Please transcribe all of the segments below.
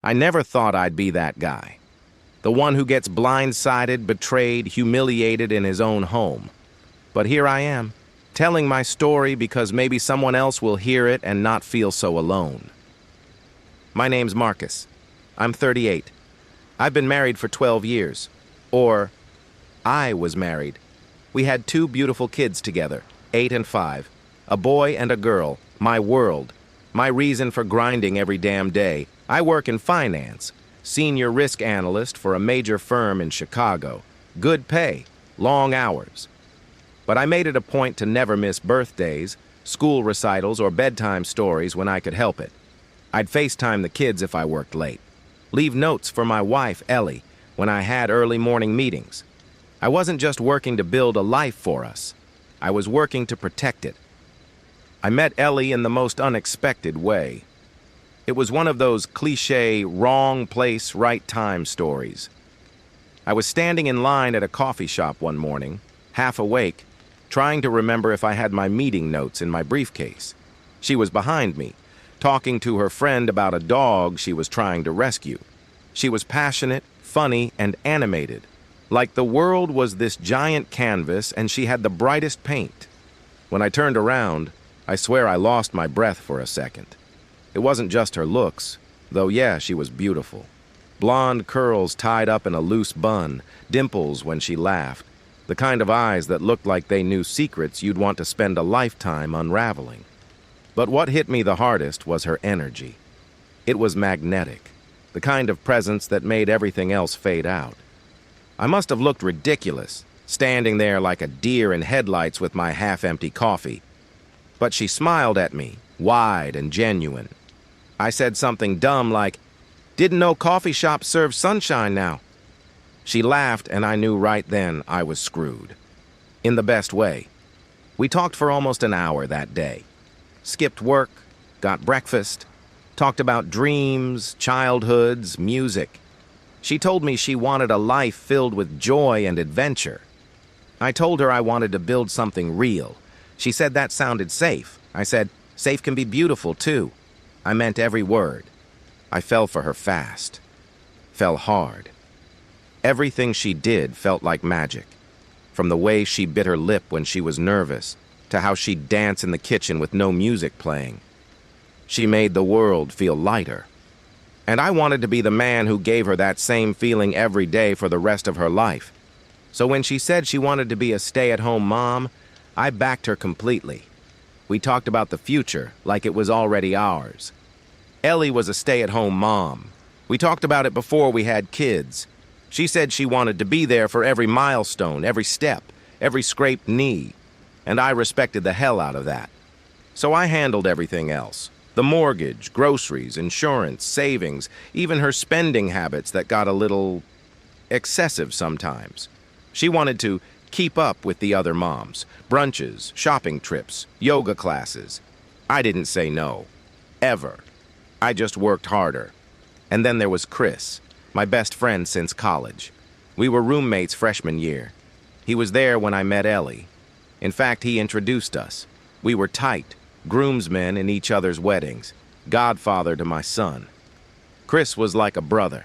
I never thought I'd be that guy. The one who gets blindsided, betrayed, humiliated in his own home. But here I am, telling my story because maybe someone else will hear it and not feel so alone. My name's Marcus. I'm 38. I've been married for 12 years. Or, I was married. We had 2 beautiful kids together, 8 and 5. A boy and a girl, my world. My reason for grinding every damn day. I work in finance, senior risk analyst for a major firm in Chicago. Good pay, long hours. But I made it a point to never miss birthdays, school recitals, or bedtime stories when I could help it. I'd FaceTime the kids if I worked late. Leave notes for my wife, Ellie, when I had early morning meetings. I wasn't just working to build a life for us. I was working to protect it. I met Ellie in the most unexpected way. It was one of those cliché, wrong place, right time stories. I was standing in line at a coffee shop one morning, half awake, trying to remember if I had my meeting notes in my briefcase. She was behind me, talking to her friend about a dog she was trying to rescue. She was passionate, funny, and animated, like the world was this giant canvas and she had the brightest paint. When I turned around, I swear I lost my breath for a second. It wasn't just her looks, though yeah, she was beautiful. Blonde curls tied up in a loose bun, dimples when she laughed, the kind of eyes that looked like they knew secrets you'd want to spend a lifetime unraveling. But what hit me the hardest was her energy. It was magnetic, the kind of presence that made everything else fade out. I must have looked ridiculous, standing there like a deer in headlights with my half-empty coffee. But she smiled at me, wide and genuine. I said something dumb like, "Didn't know coffee shops serve sunshine now." She laughed, and I knew right then I was screwed. In the best way. We talked for almost an hour that day. Skipped work, got breakfast, talked about dreams, childhoods, music. She told me she wanted a life filled with joy and adventure. I told her I wanted to build something real. She said that sounded safe. I said, safe can be beautiful too. I meant every word. I fell for her fast. Fell hard. Everything she did felt like magic. From the way she bit her lip when she was nervous, to how she'd dance in the kitchen with no music playing. She made the world feel lighter. And I wanted to be the man who gave her that same feeling every day for the rest of her life. So when she said she wanted to be a stay-at-home mom, I backed her completely. We talked about the future like it was already ours. Ellie was a stay-at-home mom. We talked about it before we had kids. She said she wanted to be there for every milestone, every step, every scraped knee. And I respected the hell out of that. So I handled everything else. The mortgage, groceries, insurance, savings, even her spending habits that got a little excessive sometimes. She wanted to keep up with the other moms, brunches, shopping trips, yoga classes. I didn't say no. Ever. I just worked harder. And then there was Chris, my best friend since college. We were roommates freshman year. He was there when I met Ellie. In fact, he introduced us. We were tight, groomsmen in each other's weddings, godfather to my son. Chris was like a brother.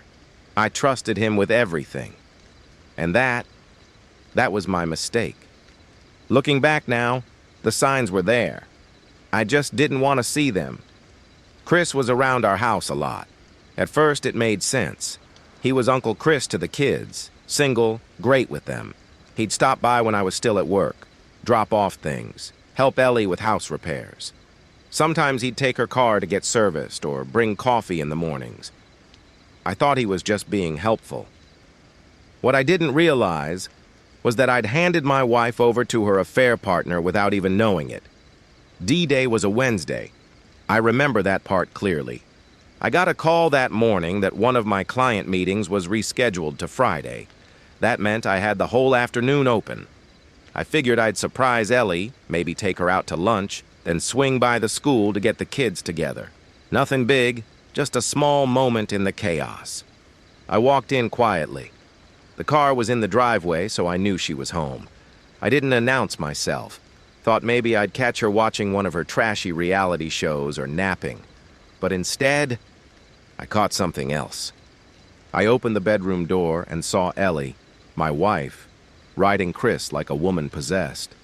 I trusted him with everything. And that was my mistake. Looking back now, the signs were there. I just didn't want to see them. Chris was around our house a lot. At first, it made sense. He was Uncle Chris to the kids, single, great with them. He'd stop by when I was still at work, drop off things, help Ellie with house repairs. Sometimes he'd take her car to get serviced or bring coffee in the mornings. I thought he was just being helpful. What I didn't realize was that I'd handed my wife over to her affair partner without even knowing it. D-Day was a Wednesday. I remember that part clearly. I got a call that morning that one of my client meetings was rescheduled to Friday. That meant I had the whole afternoon open. I figured I'd surprise Ellie, maybe take her out to lunch, then swing by the school to get the kids together. Nothing big, just a small moment in the chaos. I walked in quietly. The car was in the driveway, so I knew she was home. I didn't announce myself. Thought maybe I'd catch her watching one of her trashy reality shows or napping. But instead, I caught something else. I opened the bedroom door and saw Ellie, my wife, riding Chris like a woman possessed.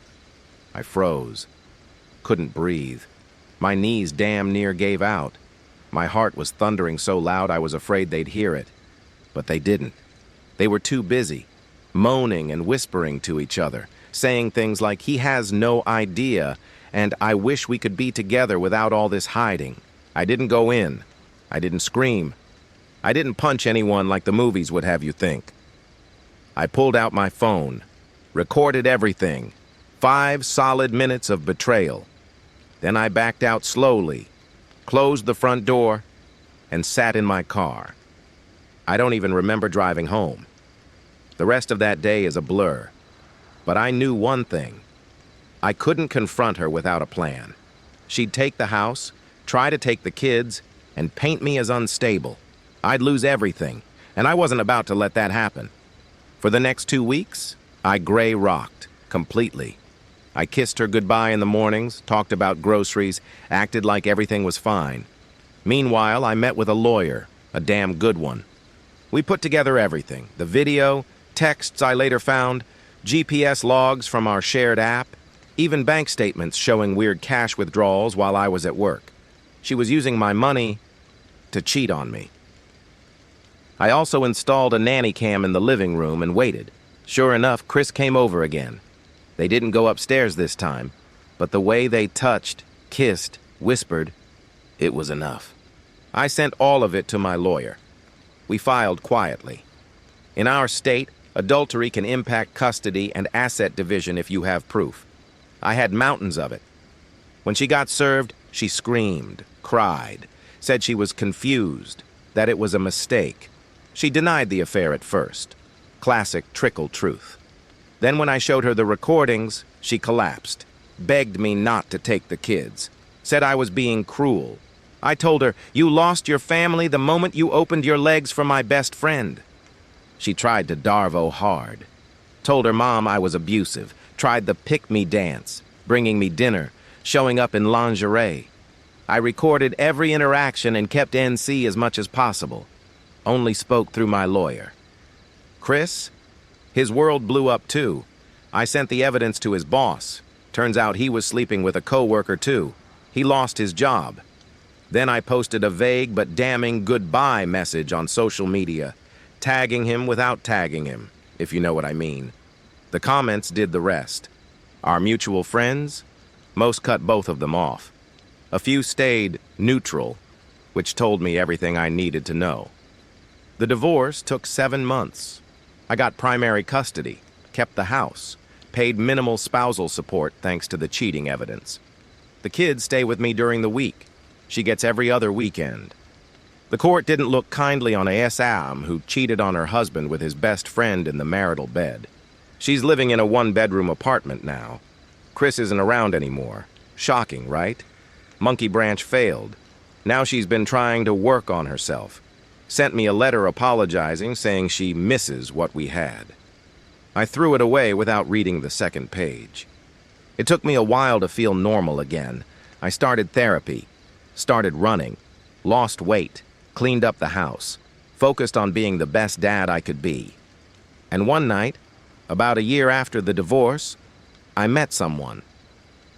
I froze, couldn't breathe. My knees damn near gave out. My heart was thundering so loud I was afraid they'd hear it. But they didn't. They were too busy, moaning and whispering to each other, saying things like, "He has no idea," and "I wish we could be together without all this hiding." I didn't go in. I didn't scream. I didn't punch anyone like the movies would have you think. I pulled out my phone, recorded everything, 5 solid minutes of betrayal. Then I backed out slowly, closed the front door, and sat in my car. I don't even remember driving home. The rest of that day is a blur. But I knew one thing. I couldn't confront her without a plan. She'd take the house, try to take the kids, and paint me as unstable. I'd lose everything, and I wasn't about to let that happen. For the next 2 weeks, I gray rocked completely. I kissed her goodbye in the mornings, talked about groceries, acted like everything was fine. Meanwhile, I met with a lawyer, a damn good one. We put together everything, the video, texts I later found, GPS logs from our shared app, even bank statements showing weird cash withdrawals while I was at work. She was using my money to cheat on me. I also installed a nanny cam in the living room and waited. Sure enough, Chris came over again. They didn't go upstairs this time, but the way they touched, kissed, whispered, it was enough. I sent all of it to my lawyer. We filed quietly. In our state, adultery can impact custody and asset division if you have proof. I had mountains of it. When she got served, she screamed, cried, said she was confused, that it was a mistake. She denied the affair at first. Classic trickle truth. Then when I showed her the recordings, she collapsed, begged me not to take the kids, said I was being cruel. I told her, "You lost your family the moment you opened your legs for my best friend." She tried to Darvo hard. Told her mom I was abusive, tried the pick-me dance, bringing me dinner, showing up in lingerie. I recorded every interaction and kept NC as much as possible. Only spoke through my lawyer. Chris? His world blew up too. I sent the evidence to his boss. Turns out he was sleeping with a coworker too. He lost his job. Then I posted a vague but damning goodbye message on social media, tagging him without tagging him, if you know what I mean. The comments did the rest. Our mutual friends? Most cut both of them off. A few stayed neutral, which told me everything I needed to know. The divorce took 7 months. I got primary custody, kept the house, paid minimal spousal support thanks to the cheating evidence. The kids stay with me during the week. She gets every other weekend. The court didn't look kindly on ASAM, who cheated on her husband with his best friend in the marital bed. She's living in a 1-bedroom apartment now. Chris isn't around anymore. Shocking, right? Monkey Branch failed. Now she's been trying to work on herself. Sent me a letter apologizing, saying she misses what we had. I threw it away without reading the second page. It took me a while to feel normal again. I started therapy, started running, lost weight, cleaned up the house, focused on being the best dad I could be. And one night, about a year after the divorce, I met someone.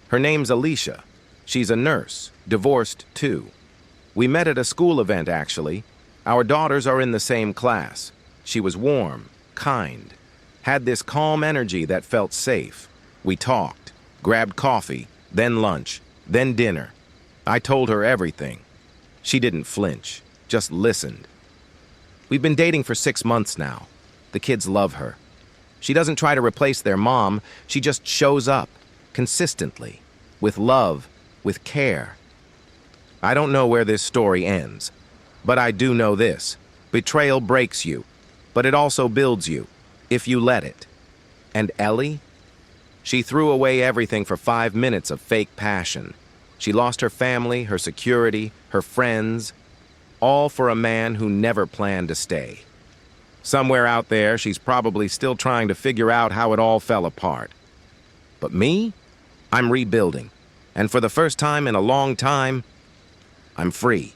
Her name's Alicia. She's a nurse, divorced too. We met at a school event, actually. Our daughters are in the same class. She was warm, kind, had this calm energy that felt safe. We talked, grabbed coffee, then lunch, then dinner. I told her everything. She didn't flinch, just listened. We've been dating for 6 months now. The kids love her. She doesn't try to replace their mom. She just shows up, consistently, with love, with care. I don't know where this story ends, but I do know this. Betrayal breaks you, but it also builds you, if you let it. And Ellie? She threw away everything for 5 minutes of fake passion. She lost her family, her security, her friends, all for a man who never planned to stay. Somewhere out there, she's probably still trying to figure out how it all fell apart. But me? I'm rebuilding. And for the first time in a long time, I'm free.